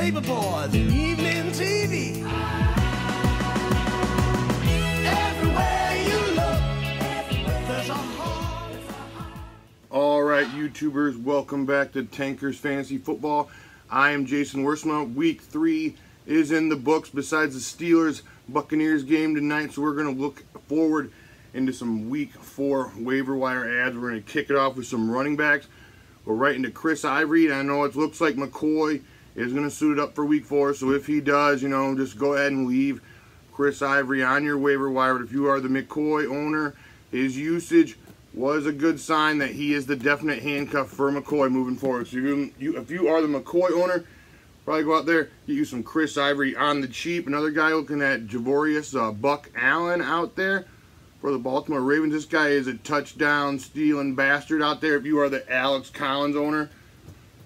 paperboys and evening TV. Everywhere you look, there's a heart. All right, YouTubers, welcome back to Tankers Fantasy Football. I am Jason Worsma. Week 3 is in the books besides the Steelers-Buccaneers game tonight, so we're going to look forward into some Week 4 waiver wire ads. We're going to kick it off with some running backs. We're right into Chris Ivory. I know it looks like McCoy is going to suit up for Week 4, so if he does, you know, just go ahead and leave Chris Ivory on your waiver wire. But if you are the McCoy owner, his usage was a good sign that he is the definite handcuff for McCoy moving forward. So if you are the McCoy owner, probably go out there, get you some Chris Ivory on the cheap. Another guy looking at Javorius Buck Allen out there for the Baltimore Ravens. This guy is a touchdown stealing bastard out there if you are the Alex Collins owner.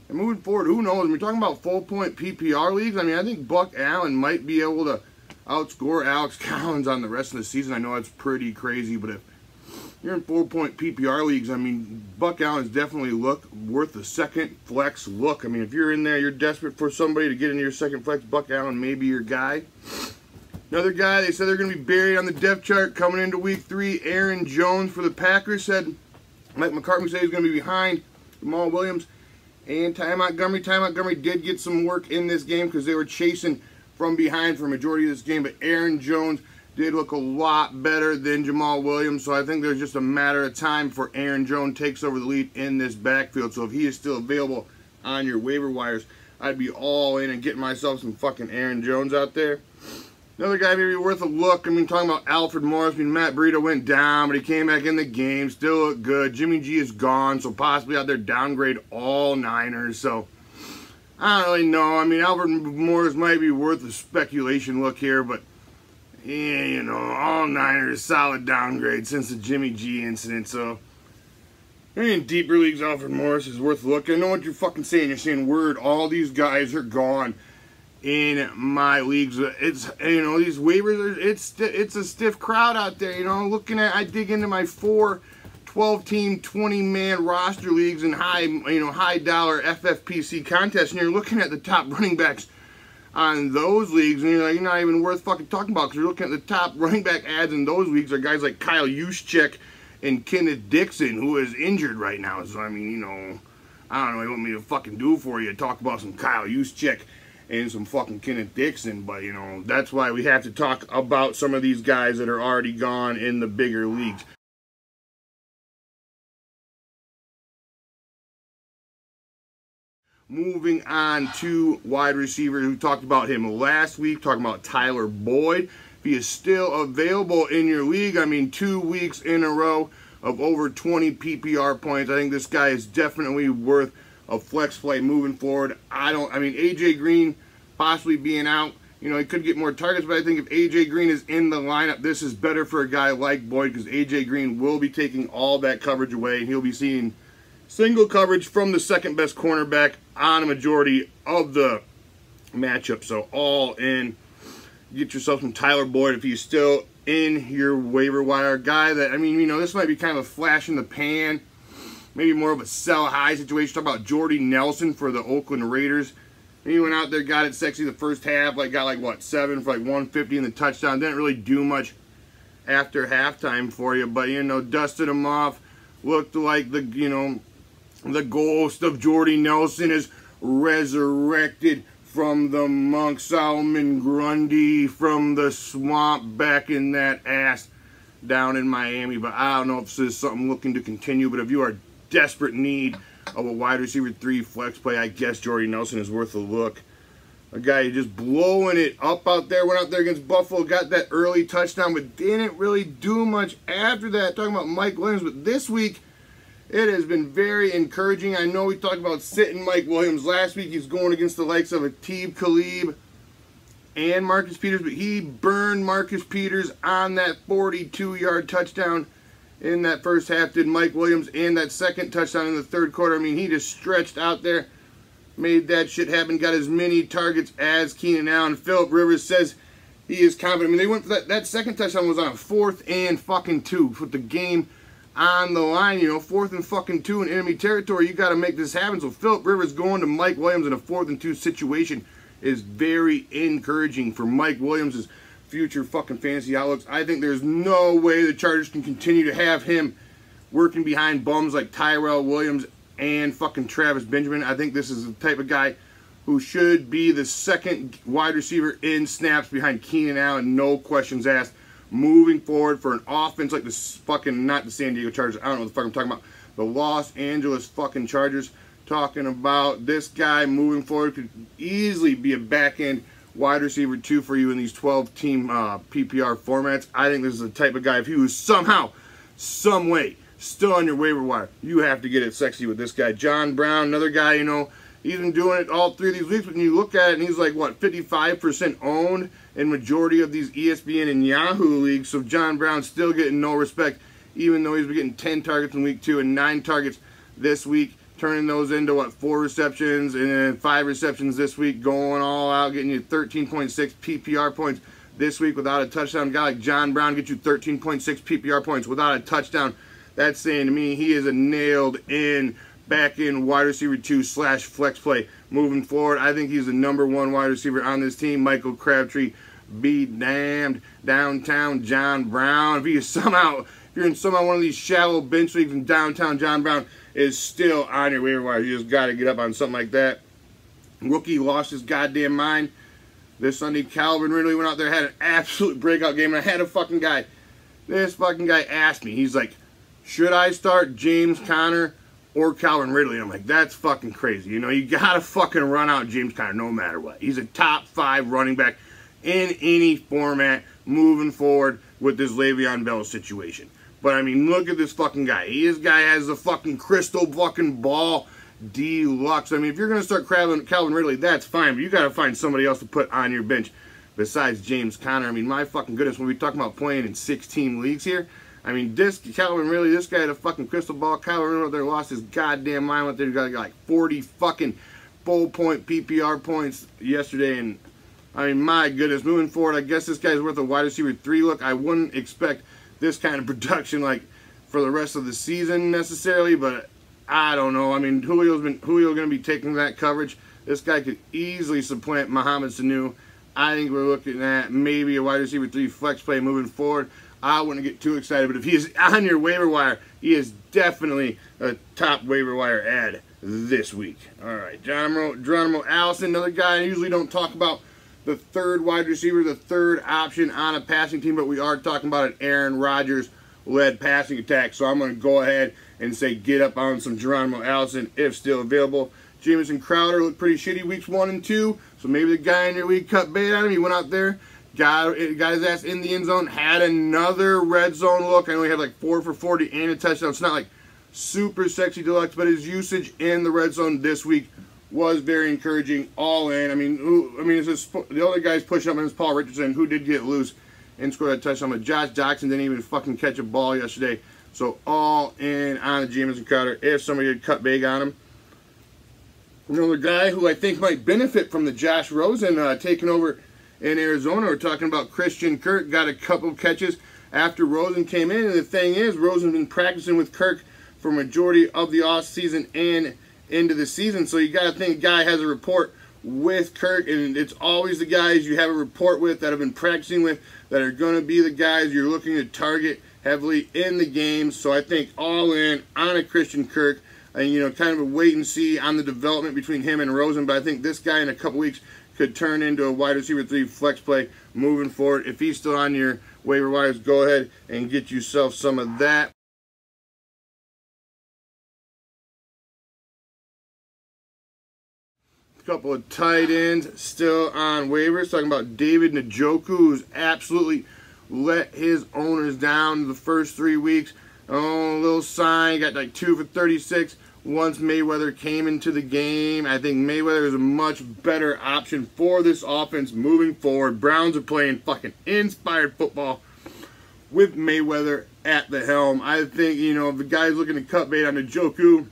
And moving forward, who knows? We're talking about full-point PPR leagues. I mean, I think Buck Allen might be able to outscore Alex Collins on the rest of the season. I know it's pretty crazy, but if you're in full-point PPR leagues, I mean, Buck Allen is definitely worth a second flex look. I mean, if you're in there, you're desperate for somebody to get into your second flex, Buck Allen may be your guy. Another guy, they said they're going to be buried on the depth chart coming into Week 3. Aaron Jones for the Packers said Mike McCarthy said he's going to be behind Jamal Williams and Ty Montgomery. Ty Montgomery did get some work in this game because they were chasing from behind for a majority of this game, but Aaron Jones did look a lot better than Jamal Williams, so I think there's just a matter of time before Aaron Jones takes over the lead in this backfield. So if he is still available on your waiver wires, I'd be all in and getting myself some fucking Aaron Jones out there. Another guy maybe worth a look. I mean, talking about Alfred Morris. I mean, Matt Breida went down, but he came back in the game. Still looked good. Jimmy G is gone, so possibly out there downgrade all Niners. So, I don't really know. I mean, Alfred Morris might be worth a speculation look here, but yeah, you know, all Niners solid downgrade since the Jimmy G incident. So, in deeper leagues, Alfred Morris is worth a look. I know what you're fucking saying. You're saying, word, all these guys are gone in my leagues. It's, you know, these waivers, it's a stiff crowd out there. You know, looking at, I dig into my 4 12-team 20-man roster leagues and high dollar FFPC contests, and you're looking at the top running backs on those leagues, and you're like, you're not even worth fucking talking about, because you're looking at the top running back ads in those leagues are guys like Kyle Juszczyk and Kenneth Dixon, who is injured right now. So I mean, you know, I don't know what you want me to fucking do for you, talk about some Kyle Juszczyk and some fucking Kenneth Dixon, but you know, that's why we have to talk about some of these guys that are already gone in the bigger leagues. Moving on to wide receivers, we talked about him last week, talking about Tyler Boyd. If he is still available in your league, I mean, 2 weeks in a row of over 20 PPR points, I think this guy is definitely worth a flex play moving forward. I mean, AJ Green possibly being out, you know, he could get more targets, but I think if AJ Green is in the lineup, this is better for a guy like Boyd, because AJ Green will be taking all that coverage away, and he'll be seeing single coverage from the second best cornerback on a majority of the matchup. So all in, get yourself some Tyler Boyd if he's still in your waiver wire. Guy that, I mean, you know, this might be kind of a flash in the pan, maybe more of a sell high situation. Talk about Jordy Nelson for the Oakland Raiders. He went out there, got it sexy the first half, got what, 7 for 150 in the touchdown. Didn't really do much after halftime for you, but you know, dusted him off. Looked like the, you know, the ghost of Jordy Nelson is resurrected from the monk, Solomon Grundy from the swamp, back in that ass down in Miami. But I don't know if this is something looking to continue, but if you are desperate need of a wide receiver 3 flex play, I guess Jordy Nelson is worth a look. A guy just blowing it up out there, went out there against Buffalo, got that early touchdown, but didn't really do much after that. Talking about Mike Williams, but this week, it has been very encouraging. I know we talked about sitting Mike Williams last week. He's going against the likes of Aqib Talib and Marcus Peters, but he burned Marcus Peters on that 42-yard touchdown in that first half, did Mike Williams, and that second touchdown in the third quarter. I mean, he just stretched out there, made that shit happen, got as many targets as Keenan Allen. Philip Rivers says he is confident. I mean, they went for that second touchdown was on a 4th and fucking 2 with the game on the line, you know, 4th and fucking 2 in enemy territory. You got to make this happen. So Philip Rivers going to Mike Williams in a 4th and 2 situation is very encouraging for Mike Williams' future fucking fantasy outlooks. I think there's no way the Chargers can continue to have him working behind bums like Tyrell Williams and fucking Travis Benjamin. I think this is the type of guy who should be the second wide receiver in snaps behind Keenan Allen, no questions asked. Moving forward for an offense like this fucking, not the San Diego Chargers, I don't know what the fuck I'm talking about, the Los Angeles fucking Chargers. Talking about this guy moving forward could easily be a back-end wide receiver 2 for you in these 12-team PPR formats. I think this is the type of guy, if he was somehow, some way, still on your waiver wire, you have to get it sexy with this guy. John Brown, another guy, you know, he's been doing it all 3 of these weeks, but when you look at it, and he's like, what, 55% owned in majority of these ESPN and Yahoo leagues, so John Brown's still getting no respect, even though he's been getting 10 targets in week 2 and 9 targets this week, turning those into, what, 4 receptions and then 5 receptions this week, going all out, getting you 13.6 PPR points this week without a touchdown. A guy like John Brown gets you 13.6 PPR points without a touchdown. That's saying to me he is a nailed-in back-end wide receiver 2 / flex play moving forward. I think he's the #1 wide receiver on this team. Michael Crabtree, be damned. Downtown John Brown. If you're in somehow one of these shallow bench leagues in downtown, John Brown is still on your waiver wire. You just got to get up on something like that. Rookie lost his goddamn mind this Sunday. Calvin Ridley went out there, had an absolute breakout game, and I had a fucking guy. This fucking guy asked me, he's like, should I start James Conner or Calvin Ridley? I'm like, that's fucking crazy. You know, you got to fucking run out James Conner no matter what. He's a top 5 running back in any format moving forward with this Le'Veon Bell situation. But, I mean, look at this fucking guy. This guy has a fucking crystal fucking ball deluxe. I mean, if you're going to start Calvin Ridley, that's fine. But you got to find somebody else to put on your bench besides James Conner. I mean, my fucking goodness, when we talk about playing in 6-team leagues here, I mean, this Calvin Ridley, this guy had a fucking crystal ball. Calvin Ridley there lost his goddamn mind with it. He got like 40 fucking full-point PPR points yesterday. And, I mean, my goodness, moving forward, I guess this guy's worth a wide receiver 3 look. I wouldn't expect this kind of production like for the rest of the season necessarily, but I don't know. I mean, Julio going to be taking that coverage. This guy could easily supplant Mohamed Sanu. I think we're looking at maybe a wide receiver 3 flex play moving forward. I wouldn't get too excited, but if he is on your waiver wire, he is definitely a top waiver wire ad this week. All right, Geronimo Allison, another guy I usually don't talk about. The 3rd wide receiver, the 3rd option on a passing team, but we are talking about an Aaron Rodgers-led passing attack. So I'm going to go ahead and say get up on some Geronimo Allison if still available. Jamison Crowder looked pretty shitty weeks 1 and 2, so maybe the guy in your league cut bait on him. He went out there, got his ass in the end zone, had another red zone look. I know he had like 4 for 40 and a touchdown. It's not like super sexy deluxe, but his usage in the red zone this week was very encouraging, all in. I mean, the other guys pushing up is Paul Richardson, who did get loose and scored a touchdown, but Josh Jackson didn't even fucking catch a ball yesterday. So all in on the Jamison Crowder if somebody had cut big on him. Another guy who I think might benefit from the Josh Rosen taking over in Arizona. We're talking about Christian Kirk. Got a couple catches after Rosen came in, and the thing is, Rosen's been practicing with Kirk for majority of the offseason and into the season, so you got to think guy has a rapport with Kirk, and it's always the guys you have a rapport with that have been practicing with that are going to be the guys you're looking to target heavily in the game. So I think all in on a Christian Kirk, and you know, kind of a wait and see on the development between him and Rosen, but I think this guy in a couple weeks could turn into a wide receiver 3 flex play moving forward. If he's still on your waiver wires, go ahead and get yourself some of that. Couple of tight ends still on waivers. Talking about David Njoku, who's absolutely let his owners down the first 3 weeks. Oh, a little sign. Got like 2 for 36 once Mayweather came into the game. I think Mayweather is a much better option for this offense moving forward. Browns are playing fucking inspired football with Mayweather at the helm. I think, you know, if the guy's looking to cut bait on Njoku,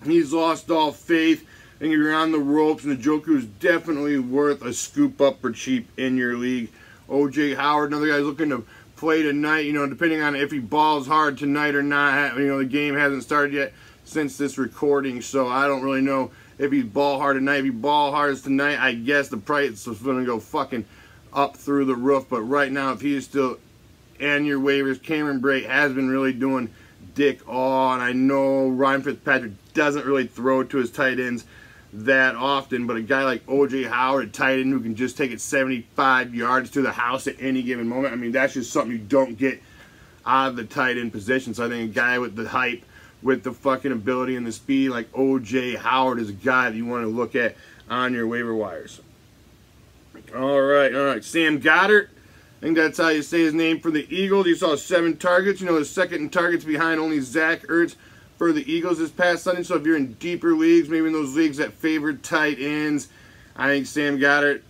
he's lost all faith. I think if you're on the ropes, and Njoku is definitely worth a scoop up for cheap in your league. O.J. Howard, another guy's looking to play tonight. You know, depending on if he balls hard tonight or not. You know, the game hasn't started yet since this recording, so I don't really know if he's ball hard tonight. If he ball hard tonight, I guess the price is going to go fucking up through the roof. But right now, if he is still in your waivers, Cameron Brate has been really doing dick all. And I know Ryan Fitzpatrick doesn't really throw to his tight ends that often, but a guy like O.J. Howard, a tight end who can just take it 75 yards to the house at any given moment, I mean, that's just something you don't get out of the tight end position. So I think a guy with the hype, with the fucking ability and the speed like O.J. Howard is a guy that you want to look at on your waiver wires. All right. Sam Goddard, I think that's how you say his name, for the Eagles. You saw 7 targets. You know, the second in targets behind only Zach Ertz for the Eagles this past Sunday. So if you're in deeper leagues, maybe in those leagues that favored tight ends, I think Sam Goddard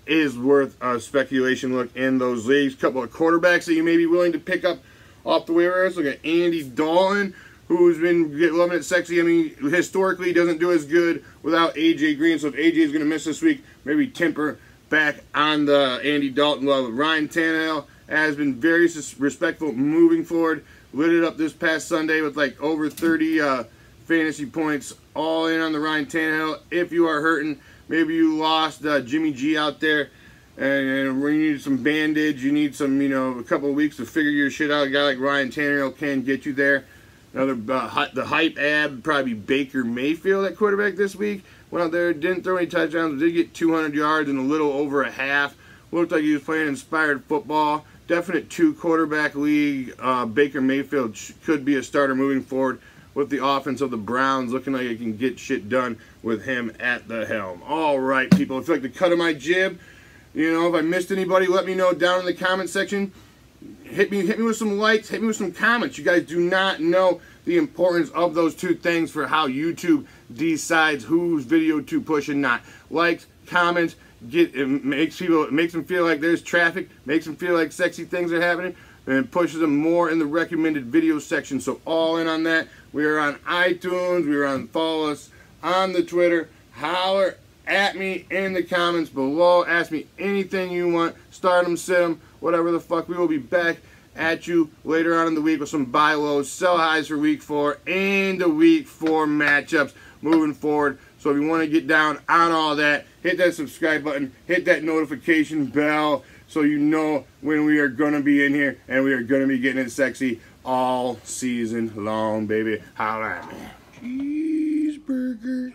is worth a speculation look in those leagues. A couple of quarterbacks that you may be willing to pick up off the waivers. Look at Andy Dalton, who's been loving it sexy. I mean, historically, he doesn't do as good without A.J. Green. So if A.J. is going to miss this week, maybe temper back on the Andy Dalton level. Ryan Tannehill has been very respectful moving forward. Lit it up this past Sunday with like over 30 fantasy points, all in on the Ryan Tannehill. If you are hurting, maybe you lost Jimmy G out there, and you need some bandage, you need some, a couple of weeks to figure your shit out. A guy like Ryan Tannehill can get you there. Another the hype ad would probably be Baker Mayfield at quarterback this week. Went out there, didn't throw any touchdowns, did get 200 yards in a little over a half. Looked like he was playing inspired football. Definite 2-quarterback league. Baker Mayfield could be a starter moving forward with the offense of the Browns, looking like it can get shit done with him at the helm. All right, people. If you like the cut of my jib, if I missed anybody, let me know down in the comment section. Hit me with some likes. Hit me with some comments. You guys do not know the importance of those 2 things for how YouTube decides whose video to push and not. Likes, comments. It makes them feel like there's traffic, makes them feel like sexy things are happening, and it pushes them more in the recommended video section. So all in on that. We are on iTunes. We are on, follow us on the Twitter. Holler at me in the comments below. Ask me anything you want. Start them, sit them, whatever the fuck. We will be back at you later on in the week with some buy lows, sell highs for week 4 and the week 4 matchups moving forward. So if you want to get down on all that, hit that subscribe button, hit that notification bell so you know when we are going to be in here, and we are going to be getting it sexy all season long, baby. Holla at me. Cheeseburger.